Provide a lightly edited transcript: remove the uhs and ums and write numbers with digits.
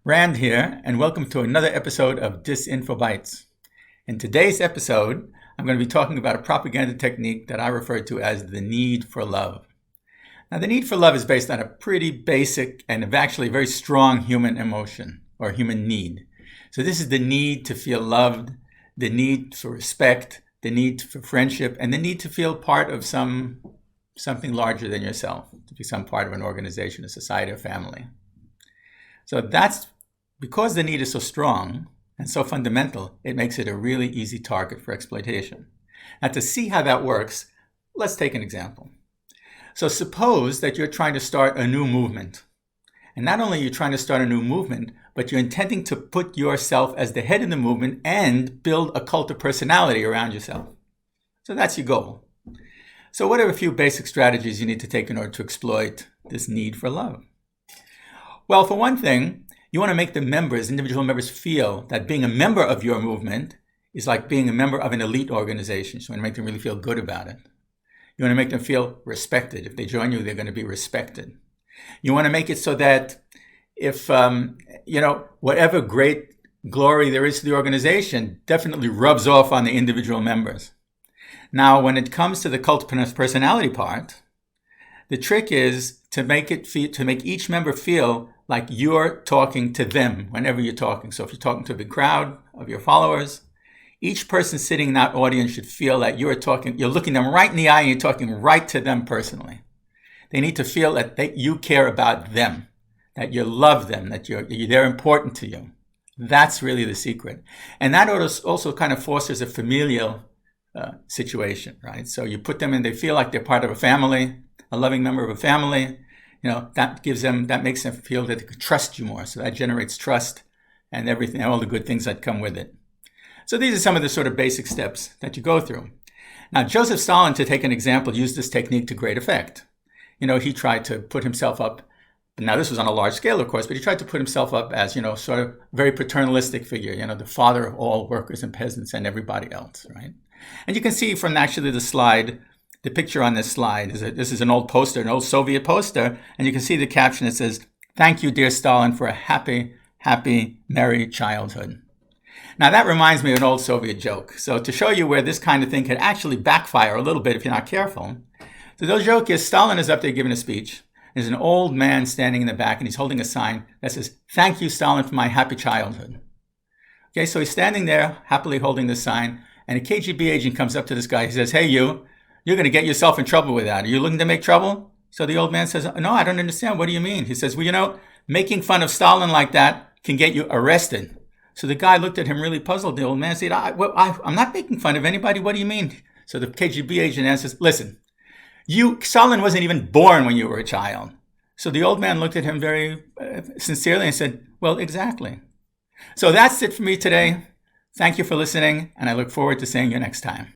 Rand here, and welcome to another episode of DisinfoBites. In today's episode, I'm going to be talking about a propaganda technique that I refer to as the need for love. Now, the need for love is based on a pretty basic and actually very strong human emotion or human need. So this is the need to feel loved, the need for respect, the need for friendship, and the need to feel part of something larger than yourself, to be some part of an organization, a society, a family. So that's because the need is so strong and so fundamental, it makes it a really easy target for exploitation. Now, to see how that works, let's take an example. So suppose that you're trying to start a new movement. And not only are you trying to start a new movement, but you're intending to put yourself as the head of the movement and build a cult of personality around yourself. So that's your goal. So what are a few basic strategies you need to take in order to exploit this need for love? Well, for one thing, you want to make the members, individual members, feel that being a member of your movement is like being a member of an elite organization. So you want to make them really feel good about it. You want to make them feel respected. If they join you, they're going to be respected. You want to make it so that if, whatever great glory there is to the organization definitely rubs off on the individual members. Now, when it comes to the cult of personality part, the trick is to make each member feel like you're talking to them whenever you're talking. So if you're talking to a big crowd of your followers, each person sitting in that audience should feel that you're looking them right in the eye and you're talking right to them personally. They need to feel that you care about them, that you love them, that they're important to you. That's really the secret. And that also kind of fosters a familial situation, right? So you put them in, they feel like they're part of a family, a loving member of a family. That makes them feel that they could trust you more. So that generates trust and everything, all the good things that come with it. So these are some of the sort of basic steps that you go through. Now, Joseph Stalin, to take an example, used this technique to great effect. He tried to put himself up. Now, this was on a large scale, of course, but he tried to put himself up as, sort of very paternalistic figure, the father of all workers and peasants and everybody else, right? And you can see from actually the picture on this slide this is an old poster, an old Soviet poster, and you can see the caption. It says, "Thank you, dear Stalin, for a happy, happy, merry childhood." Now, that reminds me of an old Soviet joke. So to show you where this kind of thing could actually backfire a little bit if you're not careful. So the joke is Stalin is up there giving a speech. There's an old man standing in the back, and he's holding a sign that says, "Thank you, Stalin, for my happy childhood." Okay, so he's standing there happily holding the sign, and a KGB agent comes up to this guy. He says, "Hey, you're going to get yourself in trouble with that. Are you looking to make trouble?" So the old man says, "No, I don't understand. What do you mean?" He says, "Well, making fun of Stalin like that can get you arrested." So the guy looked at him really puzzled. The old man said, I'm not making fun of anybody. What do you mean?" So the KGB agent answers, "Listen, Stalin wasn't even born when you were a child." So the old man looked at him very sincerely and said, "Well, exactly." So that's it for me today. Thank you for listening, and I look forward to seeing you next time.